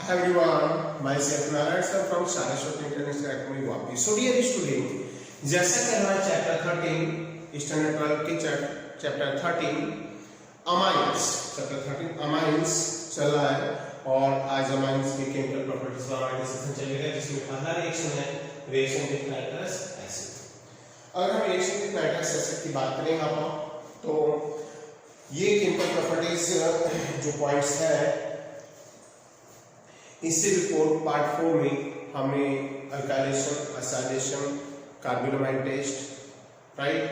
Hi everyone, myself Narayan sir from Saraswati International Academy Vapi. So dear student, जैसा कि हमारा chapter 13 standard 12 के chapter 13 amines चल रहा है और आज अमाइंस के केमिकल प्रॉपर्टीज का हमारा डिस्कशन चलेगा, जिसमें पहला रिएक्शन है रिएक्शन विद नाइट्रस एसिड। अगर हम रिएक्शन विद नाइट्रस एसिड की बात करें आप तो ये केमिकल प्रॉपर्टीज जो पॉइंट्स है इससे रिपोर्ट पार्ट 4 में हमने अल्काइलेशन, एसिलेशन, कार्बोनामाइड टेस्ट, राइट,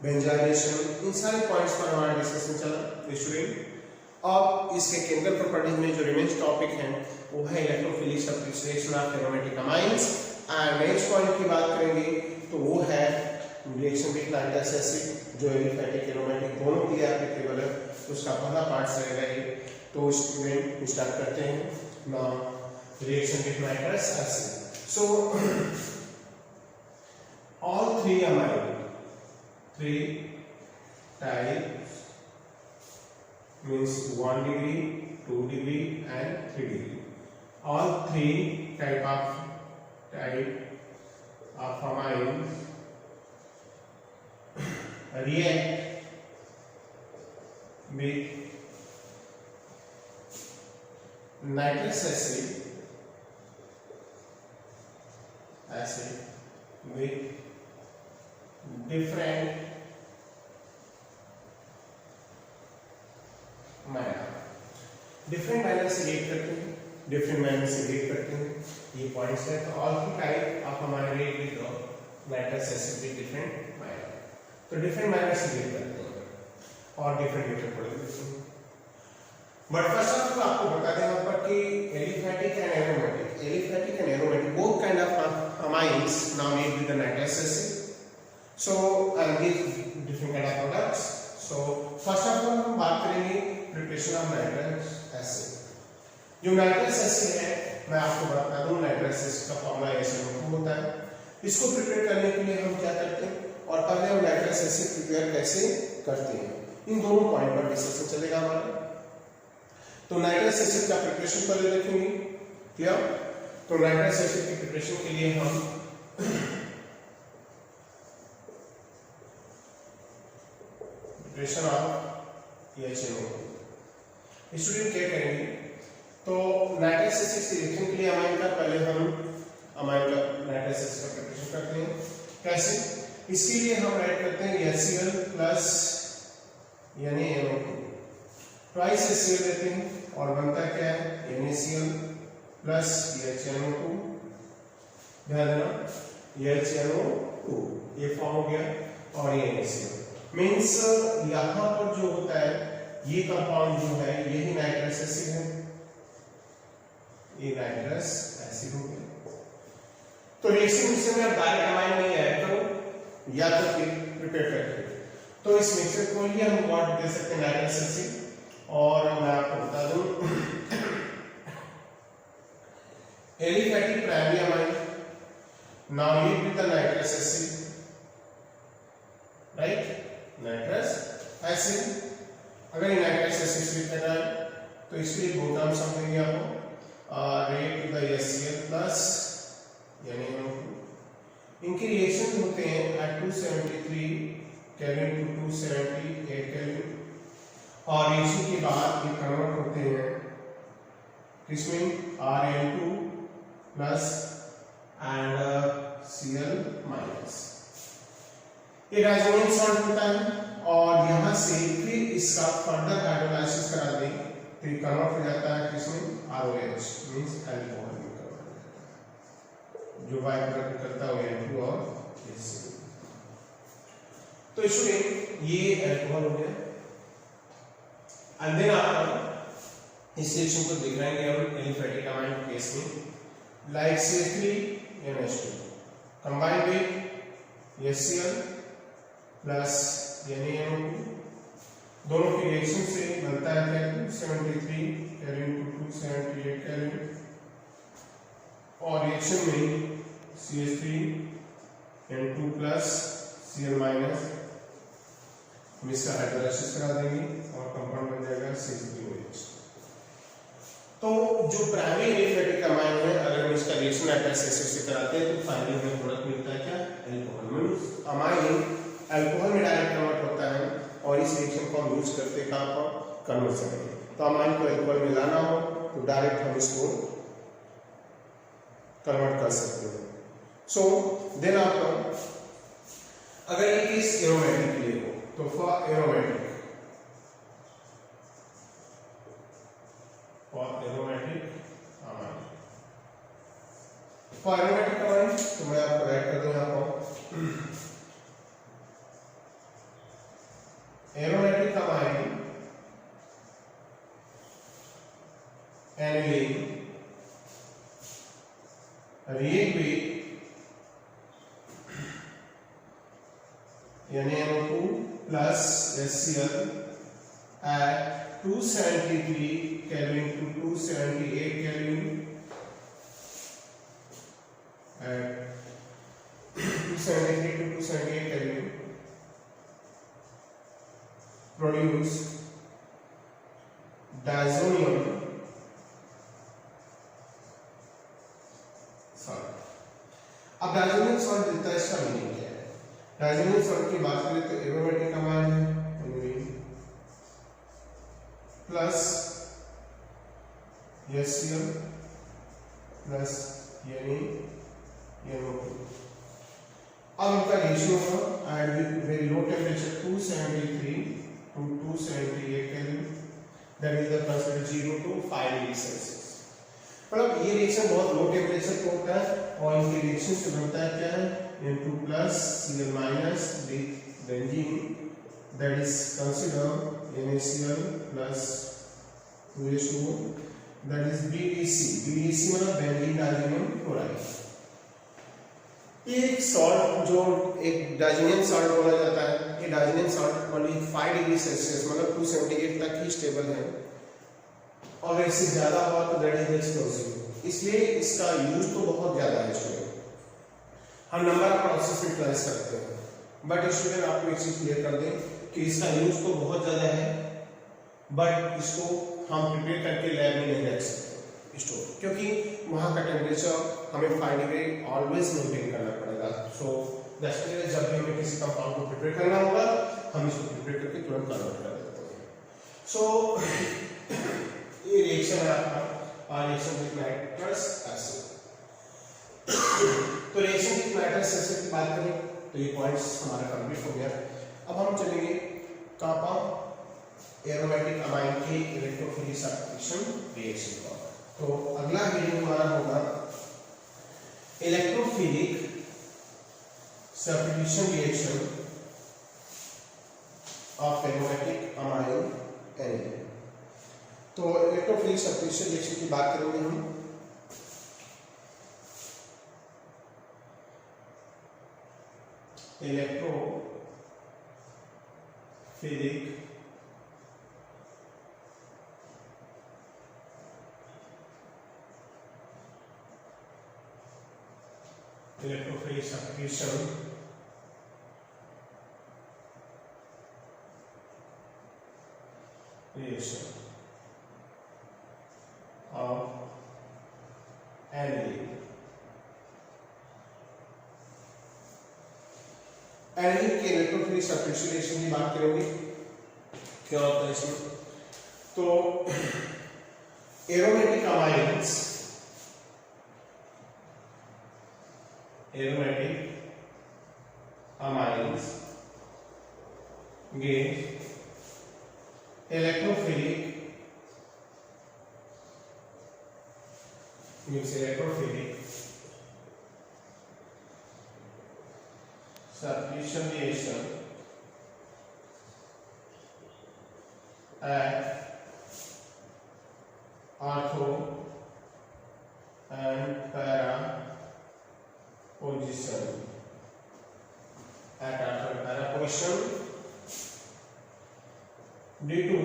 बेंजाइलेशन, इन सारे पॉइंट्स पर हमारा डिस्कशन चला स्टूडेंट। अब इसके केमिकल प्रॉपर्टीज में जो रिमेन्स टॉपिक है वो है electrophilic substitution of aromatic amines. And next point की बात करेंगे तो वो है रिएक्शन विद नाइट्रस एसिड, जो एलिफैटिक एरोमेटिक दोनों के लिए एप्लीकेबल है, तो उसका पहला पार्ट रहेगा ये। तो स्टूडेंट स्टार्ट करते हैं now reaction with nitrous acid. So all three amine, 3 types means 1 degree, 2 degree and 3 degree. All three type of amines react with nitrous acid with different manner से रिएक्ट करते हैं, ये points है। तो all three type of हमारे react with nitrous acid with different manner, तो different manner से react करते हैं और different product. But first of all आपको बता दें यहाँ पर कि aliphatic and aromatic both kind of amines now made with the nitrous acid. So I'll give different kind of products. So first of all हम बात करेंगे प्रिपरेशन ऑफ नाइट्रस एसिड। जो नाइट्रस एसिड है मैं आपको बता दूं, नाइट्रस एसिड का फॉर्मूला NaCO होता है। इसको प्रिपेयर करने के लिए हम क्या करते हैं और पहले हम नाइट्रस एसिड प्रिपेयर कैसे करते हैं, इन दोनों पॉइंट पर डिस्कशन चलेगा हमारा। तो नाइट्रस एसिड का प्रिपरेशन पहले देखेंगे, क्लियर। तो नाइट्रस एसिड की प्रिपरेशन के लिए हम प्रिपरेशन ऑफ NaCO स्टूडेंट क्या करेंगे, तो नाइट्रस एसिड के रिएक्शन के लिए अमाइन का पहले हम अमाइन का नाइट्रस एसिड का प्रिपरेशन करते हैं। कैसे? इसके लिए हम ऐड करते हैं HCl प्लस यानी NO2, ट्वाइस HCl लेते हैं और बनता क्या है NaCl प्लस HNO2। ध्यान देना HNO2 ये फॉर्म हो गया और ये NaCl मीन्स यहाँ पर जो होता है ये कंपाउंड जो है यही नाइट्रस एसिड है, ये नाइट्रस एसिड हो गया। तो रिएक्शन मिक्सर में डायरेक्ट अमाइन नहीं ऐड करो या तो फिर प्रिपेयर करके, तो इस मिक्सर को ही हम व्हाट दे सकते हैं नाइट्रस एसिड। और मैं आपको बता दूं aliphatic primary amine now made with the nitrous acid, right, nitrous acid. अगर ये नाइट्रस एसिड से करना है तो इसके लिए दो टर्म्स हम देंगे आपको, react with the HCl plus यानी NO2। इनके रिएक्शन होते हैं at 273 केल्विन टू 278 केल्विन, और रिएक्शन के बाद ये कन्वर्ट होते हैं किसमें Rn2 plus and Cl minus. ये रेजोनेंस सॉल्ट होता है और यहाँ से फिर इसका फर्दर हाइड्रोलाइसिस करा दें तो ये कन्वर्ट हो जाता है किसमें ROH मींस अल्कोहल में कन्वर्ट हो जाता है, जो बाय प्रोडक्ट करता है N2 और HCl। तो स्टूडेंट ये अल्कोहल हो गया। एंड देन आप इस रिएक्शन को दिखाएंगे हम एलिफैटिक अमाइन केस में, like CH3NH2 combined with HCl plus NaNO2, दोनों की रिएक्शन से बनता है क्या 273 केल्विन टू 278 केल्विन, और रिएक्शन में CH3N2 प्लस Cl माइनस हम इसका हाइड्रोलाइसिस करा देंगे और कंपाउंड बन जाएगा CH3OH। तो जो प्राइमरी एलिफेटिक अमाइन है, अगर हम इसका रिएक्शन ऐसे से कराते हैं तो फाइनली हमें प्रोडक्ट मिलता है क्या, अल्कोहल। मींस अमाइन अल्कोहल में डायरेक्ट कन्वर्ट होता है और इस रिएक्शन को हम यूज करते हैं कहां पर, कन्वर्जन में। तो अमाइन को अल्कोहल में लाना हो तो डायरेक्ट हम इसको कन्वर्ट कर सकते हैं। सो देन आफ्टर अगर ये केस एरोमेटिक के लिए हो तो for aromatic amine, for aromatic amine तो मैं आपको राइट कर दूं यहां पर aromatic amine aniline react with NaNO2 plus HCl at 273 Kelvin to 278 Kelvin at 273 to 278 Kelvin produce diazonium salt। अब डायज़ोनियम सॉल्ट देता है, इसका मीनिंग क्या है? डायज़ोनियम सॉल्ट की बात करें तो एरोमेटिक अमाइन है aniline plus HCl plus NaNO2। अब इनका रेशियो होगा at very low temperature 273 to 278 Kelvin, that is the consider 0 to 5 degree Celsius. मतलब ये रिएक्शन बहुत लो टेम्परेचर पे होता है और इनके रिएक्शन से बनता है क्या है, N2 plus Cl minus with benzene, that is consider NaCl plus 2H2O, that is BDC। BDC मतलब बेंजीन डायज़ोनियम क्लोराइड। ये एक सॉल्ट जो एक डायज़ोनियम सॉल्ट बोला जाता है, ये diazonium salt only 5 degree Celsius मतलब 278 तक ही स्टेबल है और इससे ज्यादा हुआ तो दैट इज एक्सप्लोसिव। इसलिए इसका यूज तो बहुत ज्यादा है स्टूडेंट, हम नंबर ऑफ प्रोसेस में यूटिलाइज करते हैं, बट स्टूडेंट आपको एक चीज क्लियर कर दें कि इसका यूज तो बहुत ज्यादा है बट इसको हम प्रिपेयर करके लैब में नहीं रख सकते स्टोर, क्योंकि वहां का टेम्परेचर हमें 5 डिग्री ऑलवेज मेंटेन करना पड़ेगा। सो दैट्स व्हाई जब भी हमें किसी कंपाउंड को प्रिपेयर करना होगा हम इसको प्रिपेयर करके तुरंत कन्वर्ट कर देते हैं। सो ये रिएक्शन है आपका और रिएक्शन विद नाइट्रस एसिड। तो रिएक्शन विद नाइट्रस एसिड की बात करें तो ये पॉइंट्स हमारा कंप्लीट हो गया। अब हम चलेंगे कहां पर, एरोमेटिक अमाइन के इलेक्ट्रोफिलिक सब्स्टिट्यूशन रिएक्शन पर। तो अगला वीडियो हमारा होगा electrophilic substitution reaction of aromatic amine aniline. तो इलेक्ट्रोफिलिक सब्स्टिट्यूशन रिएक्शन की बात करेंगे हम। Electrophilic substitution reaction of aniline। Aniline के इलेक्ट्रोफिलिक सब्स्टिट्यूशन रिएक्शन की बात करेंगे, क्या होता है इसमें। तो aromatic amines, give electrophilic substitution reaction at ortho and para position, at ortho and para position due to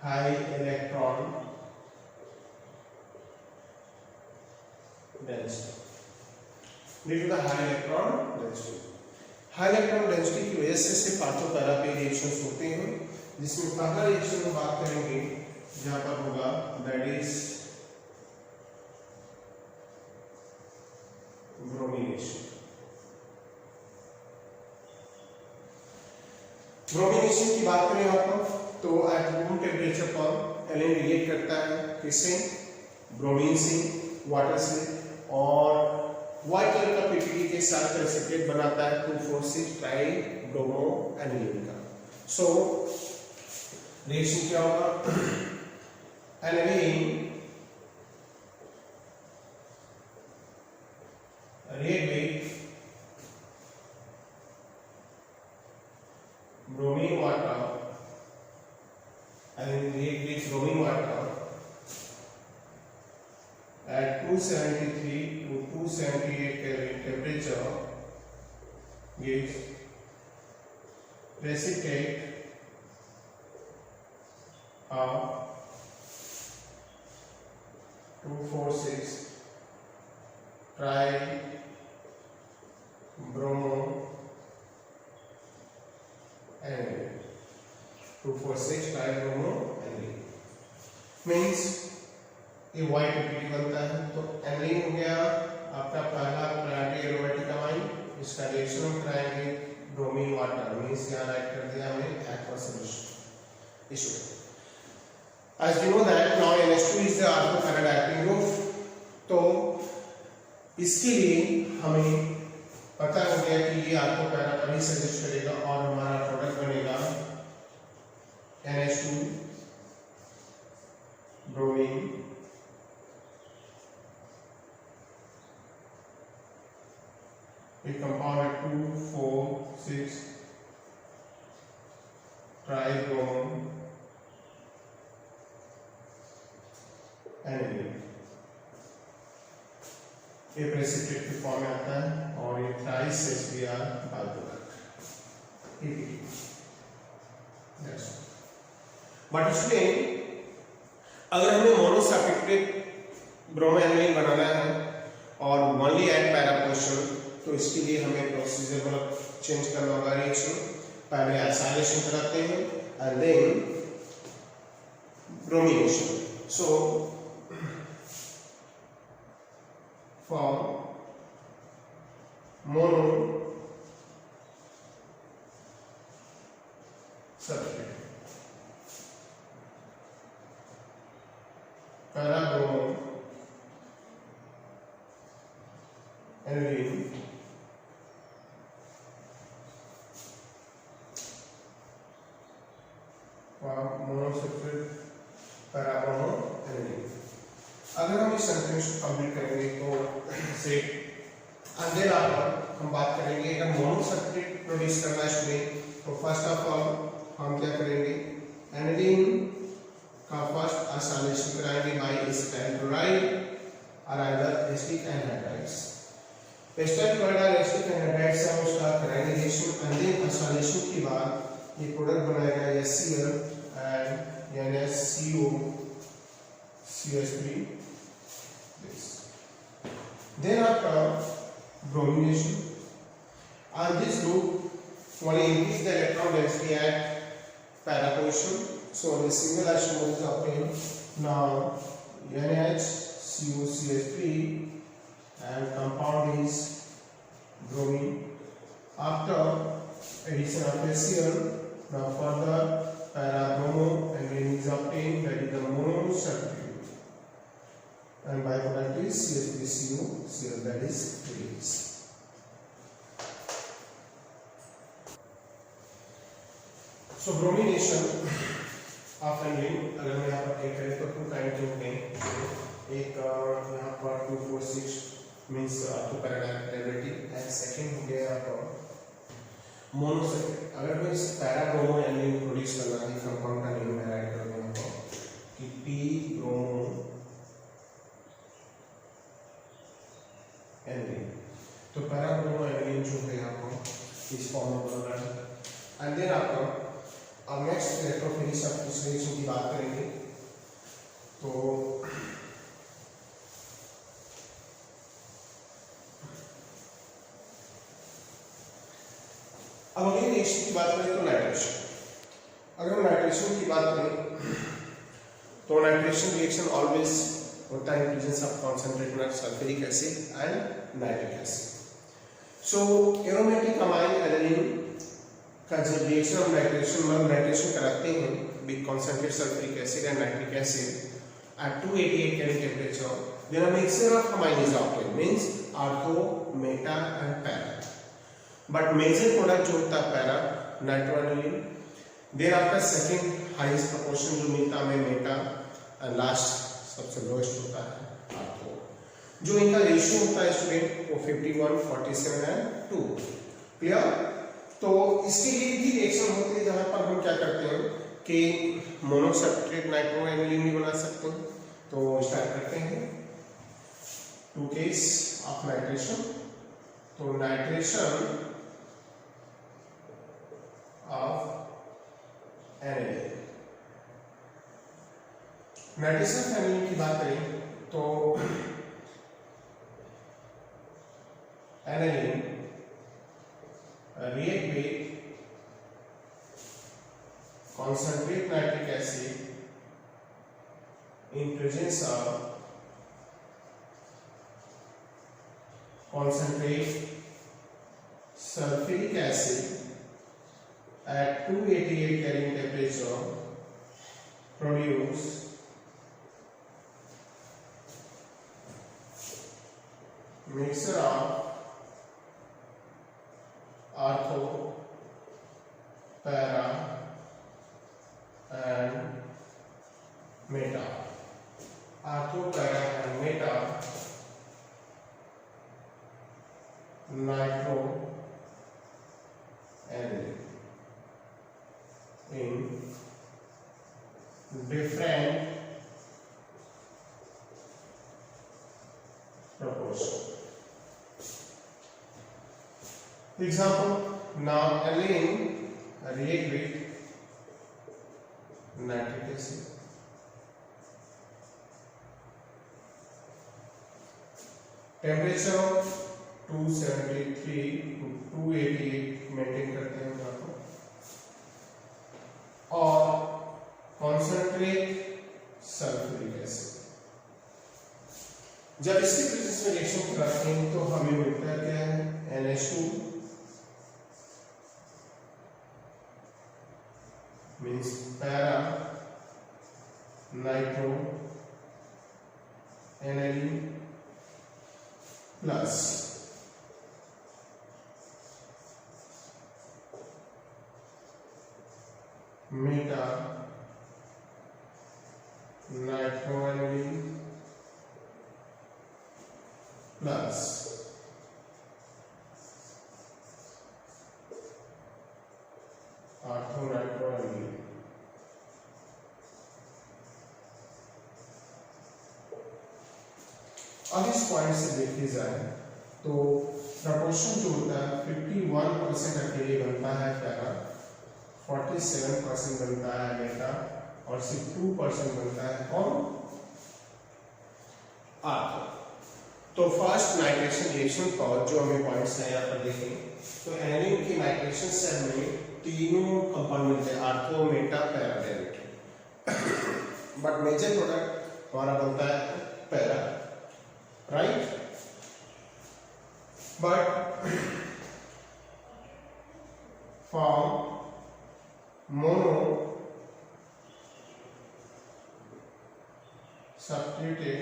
high electron density, due to the high electron density। High electron density की वजह से सिर्फ ऑर्थो पैरा पे reactions होते हैं, जिसमें पहला reaction हम बात करेंगे जहां पर होगा दैट इज ब्रोमिनेशन। ब्रोमिनेशन की बात करें यहाँ पर तो एट रूम टेम्परेचर पर एलिन रिएक्ट करता है किससे, ब्रोमीन से, वाटर से, और व्हाइट कलर का पीपीटी के साथ प्रेसिपिटेट बनाता है 2,4,6 ट्राइब्रोमो एनिलीन का। सो रिएक्शन क्या होगा, aniline react with bromine water and react with bromine water at 273 to 278 Kelvin temperature gives precipitate of 2,4,6 tribromo aniline. 2,4,6 tribromo aniline means ये व्हाइट पीपीटी बनता है। तो एनिलीन हो गया आपका पहला प्रायोरिटी एरोमेटिक अमाइन, इसका रिएक्शन हम कराएंगे ब्रोमीन वाटर मीन्स यहाँ राइट कर दिया हमने aqua solution. As you know that now NH2 is the orthoparadiapic group, तो इसके लिए हमें पता हो गया कि ये आपको पैरा पर ही सजेस्ट करेगा और हमारा प्रोडक्ट बनेगा NH2 ब्रोमीन एक कंपाउंड है 2,4,6 ट्राइब्रोमो एनिलीन। ये प्रेसिपिटेट के फॉर्म में आता है और ये thrice SBR by product PPT. But इसमें अगर हमें मोनोसैचुरेटेड ब्रोमो एनिलीन बनाना है और ओनली एट पैरा पोजीशन, तो इसके लिए हमें प्रोसीजर मतलब चेंज करना होगा रिएक्शन। पहले एसाइलेशन कराते हैं and then bromination. So for monosubstrate para-bromo aniline monosubstrate para-bromo aniline। अगर हम इस सेंटेंस को कंप्लीट करेंगे तो से अंदर आकर हम बात करेंगे अगर मोनोसब्स्ट्रेट प्रोड्यूस करना है स्टूडेंट, तो फर्स्ट ऑफ ऑल हम क्या करेंगे, एनिलीन का फर्स्ट एसाइलेशन कराएंगे बाय एसिटाइल क्लोराइड और other acetic anhydrides. Acetyl chloride और एसिटिक एनहाइड्राइड से हम उसका कराएंगे रिएक्शन एंड देन एसाइलेशन के बाद ये प्रोडक्ट बनाएगा HCl and NaCO CH3 this. Then after bromination, and this group only increase the electron density at para position, so the single isomer is obtained. Now NaCO-CH3 and compound is bromine. After addition of HCl, now further para-bromo and is obtained, that is the monosubstrate. And byproduct is CH3COCl, that is release. So bromination of aniline अगर मैं यहाँ पर एक करें तो 2 type के होते हैं। एक यहाँ पर 2,4,6 मीन्स ऑर्थोपैराडाइलेटिक एंड सेकंड हो गया यहाँ पर मोनोसब्स्ट्रेट। अगर मैं इस पैरा-ब्रोमो एनिलीन प्रोड्यूस करना है कंपाउंड का नेम मैं राइट करूँगा यहाँ पर कि P-ब्रोमो एनिलीन। तो पैरा-ब्रोमो एनिलीन जो है आपको इस फॉर्म में बन रहा है एंड देन आपको अब नेक्स्ट इलेक्ट्रोफिलिक सब्स्टिट्यूशन की बात करेंगे। तो अब अगली रिएक्शन की बात करें तो नाइट्रेशन। अगर हम नाइट्रेशन की बात करें तो नाइट्रेशन रिएक्शन ऑलवेज होता है presence of concentrated sulphuric acid and nitric acid. So aromatic amine aniline का जब रिएक्शन हम नाइट्रेशन कराते हैं with concentrated sulphuric acid and nitric acid at 288 Kelvin temperature, then a mixture of amine is obtained, means ortho, meta and para. But major product जो होता है para, nitroaniline, thereafter second highest proportion जो मिलता है meta and last सबसे lowest होता है ortho. जो इनका रेशियो होता है स्टूडेंट वो 51, 47 and 2. क्लियर? तो इसके लिए भी रिएक्शन होती है जहां पर हम क्या करते हैं कि मोनोसब्स्ट्रेट नाइट्रोएनिलीन भी बना सकते हैं। तो स्टार्ट करते हैं टू केस ऑफ नाइट्रेशन। तो nitration of aniline, nitration of aniline की बात करें तो aniline react with concentrate nitric acid in presence of concentrate sulfuric acid at 288 Kelvin temperature produce mixture of ortho, para and meta. Ortho, para and meta nitro aniline in different proportion. Example, now aniline react with nitric acid. Temperature of 273 to 288 maintain करते हैं यहाँ पर, और concentrate sulphuric acid. जब इसके presence में reaction कराते हैं तो हमें मिलता है क्या है NH2 means para nitro aniline plus meta nitro aniline plus ortho nitro aniline। अब इस पॉइंट से देखी जाए तो प्रपोर्शन जो होता है 51% अकेले बनता है पैरा, 47% बनता है मेटा और 2% बनता है कौन आर्को। तो फर्स्ट नाइट्रेशन रिएक्शन पर जो हमें पॉइंट्स है यहाँ पर देखें तो एनिलीन की नाइट्रेशन सेल में तीनों कंपाउंड मिलते हैं ortho, meta, para derivative, but major product हमारा बनता है para, right. But form mono substituted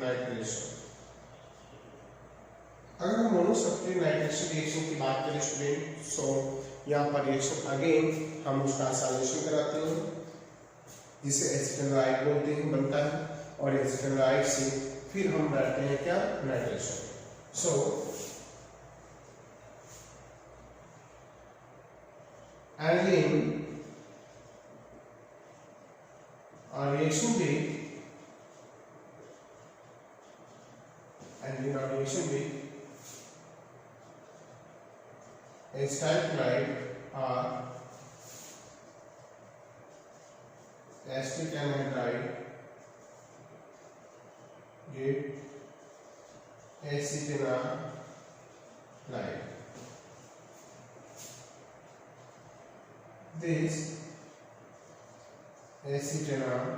nitration. अगर हम मोनोसब्स्टिट्यूटेड नाइट्रेशन रिएक्शन की बात करें स्टूडेंट, सो यहाँ पर रिएक्शन अगेन हम उसका सॉल्यूशन कराते हैं जिसे एसिटाइल बोलते हैं बनता है, और एसिटाइल से फिर हम बनाते हैं क्या nitration. So aniline reaction with acetyl or acetic anhydride give acetanilide. This acetanilide.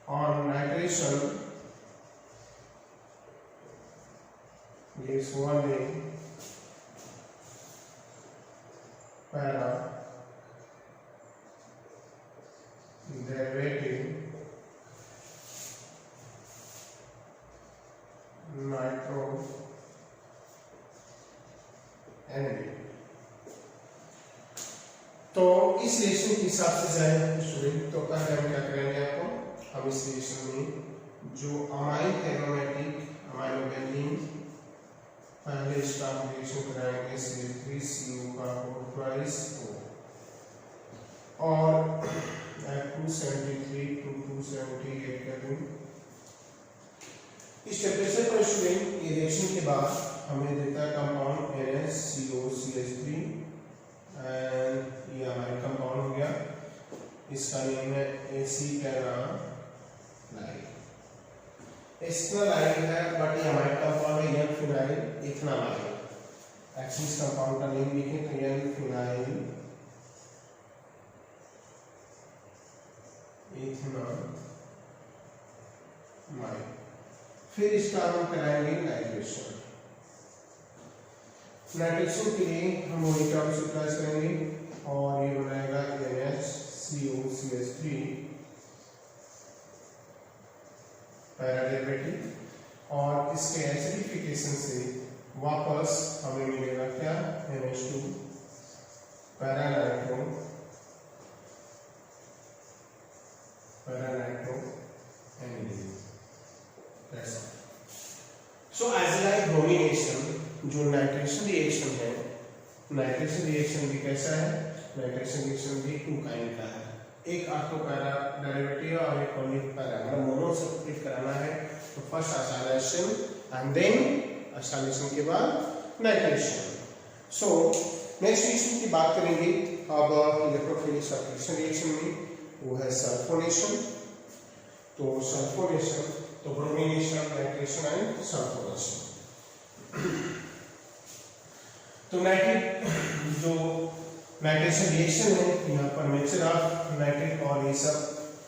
On nitration gives only para derivative nitroNAD. तो इस रिएक्शन के हिसाब से जाए स्टूडेंट, तो पहले हम क्या करेंगे, आपको हम इस रिएक्शन में जो अमाइन एरोमेटिक अमाइनोबेंजीन पहले स्टार्ट रिएक्शन कराएंगे CH3CO कार्बन ट्वाइस और 273 to 278 केल्विन। इस टेम्परेचर पर स्टूडेंट ये रिएक्शन के बाद हमें देता है कंपाउंड NaCO3 एंड ये अमाइन कंपाउंड हो गया, इसका नेम है एसीटेनालाइड। एसीटेनालाइड है बट ये अमाइन कंपाउंड है एन फिनाइल इथेनामाइड। एक्चुअली इस कंपाउंड का नेम लिखें तो एन फिनाइल इथेनामाइड। फिर इसका हम कराएंगे नाइट्रेशन। नाइट्रेशन के लिए हम वही टर्म यूटिलाइज करेंगे और ये बनाएगा NaCO3 पैरा डेरिवेटिव और इसके एसिडिफिकेशन से वापस हमें मिलेगा क्या, NH2 para nitro NAD। So aldehyde bromination जो नाइट्रेशन रिएक्शन है, नाइट्रेशन रिएक्शन भी कैसा है, नाइट्रेशन रिएक्शन भी टू काइंड का है, एक ऑटो पैरा डेरिवेटिव और एक ओनली पैरा, मतलब मोनो सब्स्टिट्यूट कराना है तो first acylation and then acylation के बाद नाइट्रेशन। सो नेक्स्ट रिएक्शन की बात करेंगे अब इलेक्ट्रोफिलिक सब्स्टिट्यूशन रिएक्शन में, वो है सल्फोनेशन। तो सल्फोनेशन तो ब्रोमीनेशन, नाइट्रेशन एंड सल्फोनेशन। तो नाइट्रिक जो नाइट्रेशन रिएक्शन है यहाँ पर मिक्सचर ऑफ नाइट्रिक और ये सब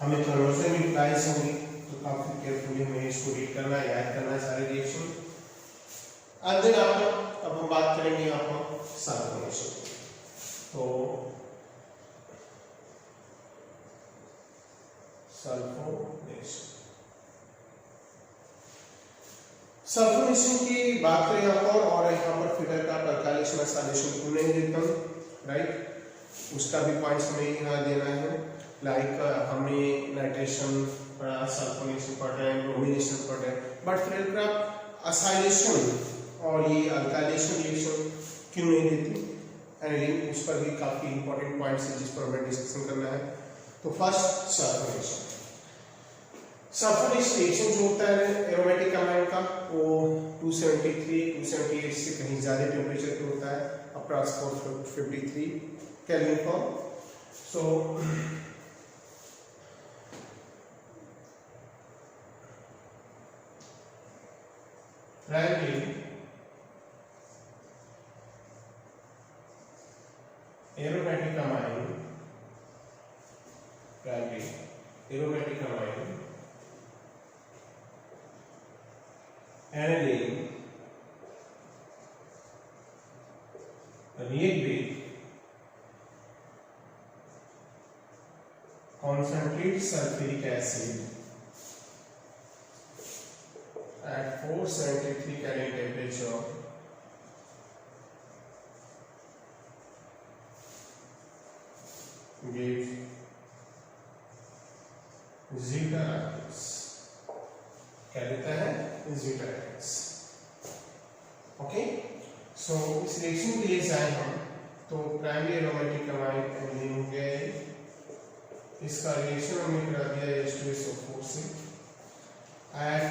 हमें क्लोरोजन में यूटिलाइज होंगे, तो काफी केयरफुली हमें इसको रीड करना है, याद करना है सारे रिएक्शन। अब हम बात करेंगे यहाँ पर सल्फोनेशन। तो सल्फोनेशन की बात करें यहाँ पर, और यहाँ पर फिगर का अल्काइलेशन एसिलेशन को नहीं देता हूँ, राइट, उसका भी पॉइंट्स हमें यहाँ देना है। लाइक हमने नाइट्रेशन पढ़ा, सल्फोनेशन पढ़ रहे हैं, ब्रोमीनेशन पढ़ रहे हैं, बट फिर आप एसिलेशन और ये अल्काइलेशन रिएक्शन क्यों नहीं देती, एंड उस पर भी काफी इंपॉर्टेंट पॉइंट्स है जिस पर हमें डिस्कशन करना है। तो फर्स्ट सल्फोनेशन। सल्फोनेशन रिएक्शन जो होता है एरोमेटिक अमाइन का, वो 278 से कहीं ज्यादा टेम्परेचर पे होता है, अप्रॉक्स 453 केल्विन पर। So primary aromatic amine, primary aromatic amine aniline react with concentrated sulfuric acid at 473 Kelvin temperature give zeta radius। क्या देता है, zeta radius। ओके, सो इस रिएक्शन के लिए जाए हम तो प्राइमरी एरोमेटिक अमाइन एनिलीन हो गया है, इसका रिएक्शन हमने करा दिया H2SO4 से at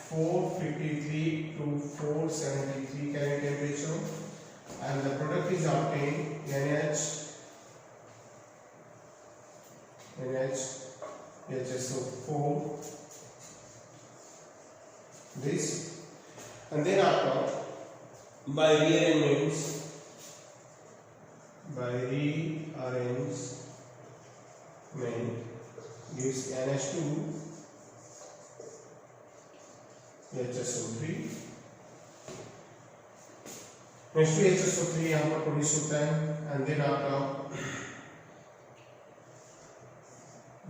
453 to 473 Kelvin temperature and the product is obtained NaHSO4 this, and then after by rearrangements by rearrangement gives NH2 HSO3. Next to HSO3 यहाँ पर प्रोड्यूस होता है and then आपका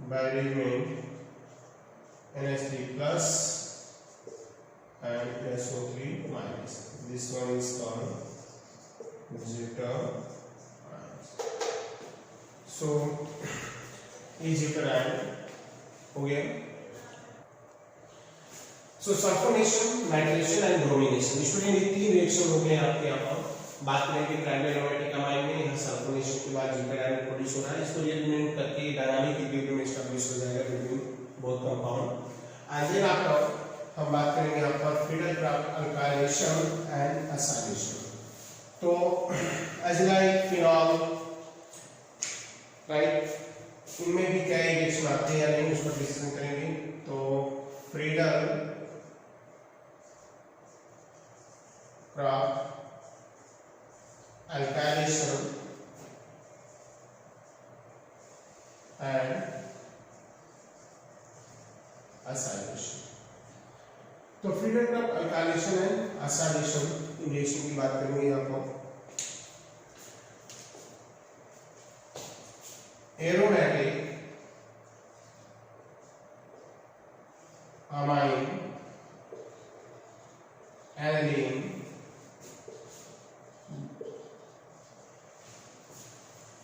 by rearrangement NH3 plus and SO3 minus. This one is called zeta ions. So ये zeta ion हो गया. So sulphonation, nitration and bromination, student ये तीन रिएक्शन हो गए आपके यहाँ पर. बात करेंगे प्राइमरी एरोमेटिक अमाइन में. यहाँ सल्फोनेशन के बाद zeta ion प्रोड्यूस हो रहा है. इसको रिएरेंजमेंट करके डायनामिक इक्विलिब्रियम एस्टैब्लिश हो जाएगा between both compound. And then after हम बात करेंगे यहाँ पर फ्रीडल-क्राफ्ट अल्काइलेशन एंड एसाइलेशन. तो एज़ाइल, फिनॉल, राइट, इनमें भी क्या रिएक्शन आते हैं या नहीं उसको डिस्कस करेंगे. तो फ्रीडल-क्राफ्ट अल्काइलेशन एंड एसाइलेशन. तो Friedel-Crafts alkylation and acylation reaction की बात करेंगे यहाँ पर. Aromatic amine aniline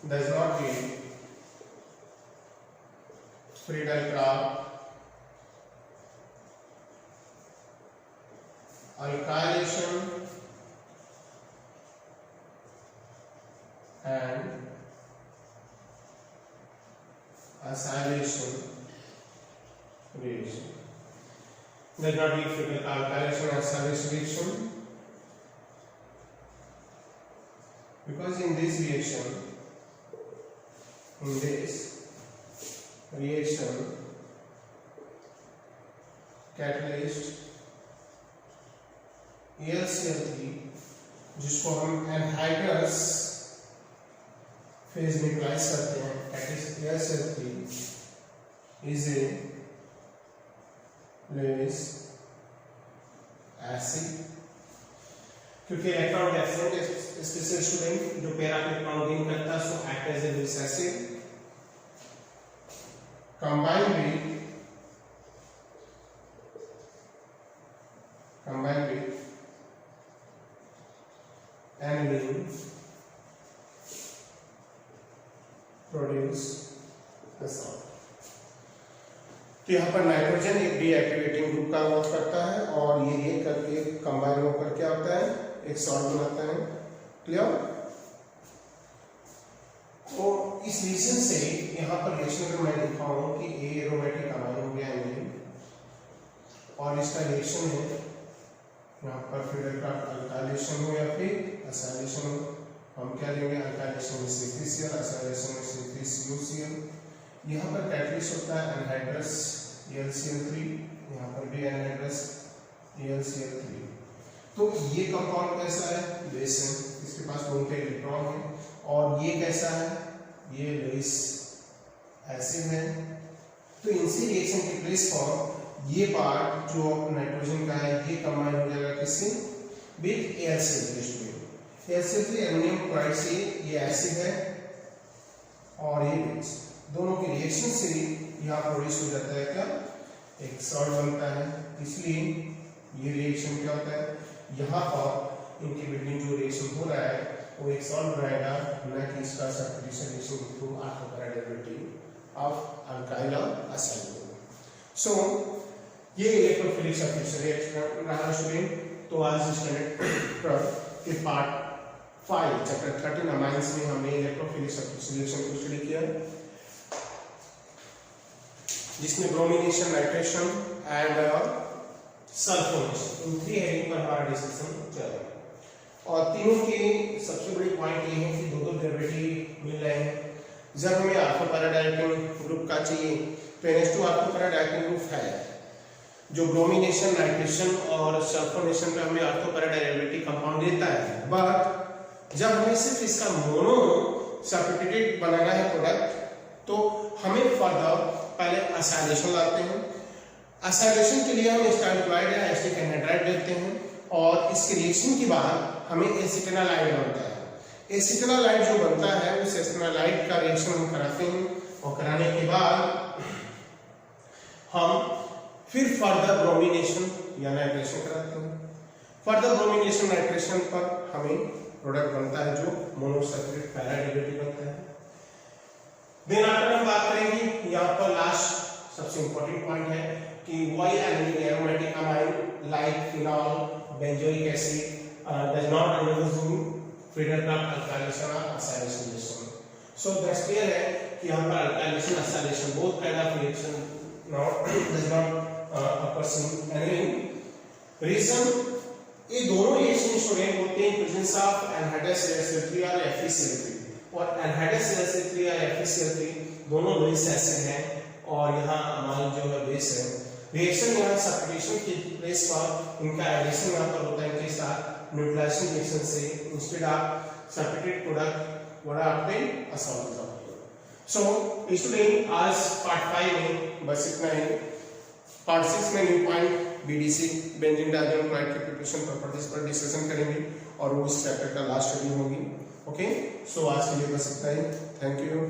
does not give Friedel-Crafts alkylation and acylation reaction. Does not give alkylation and acylation reaction because in this reaction catalyst AlCl3 जिसको हम anhydrous phase में utilise करते हैं, catalyst AlCl3 is a Lewis acid क्योंकि electron different special student जो pair electron gain करता है so act as a Lewis acid combined with aniline produce the salt. तो यहाँ पर नाइट्रोजन एक डीएक्टिवेटिंग ग्रुप का वर्क करता है और ये रिएक्ट करके कंबाइन होकर क्या होता है, एक सॉल्ट बनाता है. क्लियर. तो इस रीजन से यहाँ पर रिएक्शन अगर मैं लिखा हूँ कि ए एरोमेटिक अमाइन हो गया एनिलीन और इसका रिएक्शन है यहाँ पर फ्रीडल-क्राफ्ट अल्काइलेशन हो या फिर एसाइलेशन हो. हम क्या लेंगे, अल्काइलेशन में C3Cl, एसाइलेशन में C3CuCl. यहाँ पर कैटलिस्ट होता है एनहाइड्रस AlCl3, यहाँ पर भी एनहाइड्रस AlCl3. तो ये कंपाउंड कैसा है, बेस है, इसके पास दोनों इलेक्ट्रॉन है. और ये कैसा है, ये लुईस एसिड है. तो इनसे रिएक्शन के प्लेस पर ये पार्ट जो नाइट्रोजन का है ये कंबाइन हो जाएगा किससे, with AlCl3. AlCl3 aluminium chloride से ये एसिड है और ये बेस, दोनों के रिएक्शन से यहाँ प्रोड्यूस हो जाता है क्या, एक सॉल्ट बनता है. इसलिए ये रिएक्शन क्या होता है, यहाँ पर इनके बिटवीन जो रिएक्शन हो रहा है वो एक सॉल्ट बनाएगा, न कि इसका substitution reaction through ortho para derivative of alkyl और असाइल. सो ये इलेक्ट्रोफिलिक सब्स्टिट्यूशन रिएक्शन रहा स्टूडेंट. तो आज स्टैंडर्ड के पार्ट 5 चैप्टर 13 अमाइंस में हमने इलेक्ट्रोफिलिक सब्स्टिट्यूशन रिएक्शन को स्टडी किया जिसमें bromination, nitration and sulphonation, in 3 heading पर हमारा डिस्कशन चल रहा है. और तीनों के सबसे बड़ी पॉइंट ये है कि दो डेरिवेटिव मिल रहे हैं. जब हमें ऑर्थोपैरा डायरेक्टिंग ग्रुप का चाहिए तो NH2 ऑर्थोपैरा डायरेक्टिंग ग्रुप है जो ब्रोमिनेशन, नाइट्रेशन और सल्फोनेशन पे हमें ऑर्थोपैरा डेरिवेटिव कंपाउंड देता है. बट जब हमें सिर्फ इसका मोनो सैचुरेटेड बनाना है प्रोडक्ट, तो हमें फर्दर पहले एसाइलेशन लाते हैं। एसाइलेशन के लिए हम स्टैंडर्ड या एसिटिक एनहाइड्राइड देते हैं और इसके रिएक्शन के बाद हमें एसिटेनालाइड बनता है। एसिटेनालाइड जो बनता है उस एसिटेनालाइड का रिएक्शन हम कराते हैं और कराने के बाद हम फिर फर्दर ब्रोमिनेशन या नाइट्रेशन कराते हैं। फर्दर ब्रोमिनेशन नाइट्रेशन पर हमें प्रोडक्ट बनता है जो मोनोसैचुरेट पैरा डेरिवेटिव बनता है। देन आफ्टर हम बात करेंगे यहाँ पर लास्ट सबसे इंपॉर्टेंट पॉइंट है कि why aluminium aromatic amine like phenol benzoic acid does not undergo Friedel Crafts alkylation और acylation reaction. So that's clear है कि यहाँ पर alkylation acylation both kind of reaction does not occurs in aniline reason। ये दोनों reaction student होते हैं presence of anhydrous CH3 और FeCl3, और एनहाइड्रस CH3 और FeCl3 दोनों बेस एसिड हैं और यहाँ अमाइन जो है बेस है। रिएक्शन यहाँ सब्स्टिट्यूशन की प्लेस पर इनका एडिशन यहाँ पर होता है इनके साथ न्यूट्रलाइजेशन रिएक्शन से instead of substitute product what are obtained a solvent. So student आज पार्ट 5 में बस इतना ही। पार्ट 6 में new point BDC benzene diagram chloride के प्रिपरेशन प्रॉपर्टीज पर डिस्कशन करेंगे और वो इस चैप्टर का लास्ट वीडियो होगी। ओके, सो आज के लिए बस इतना ही। Thank you.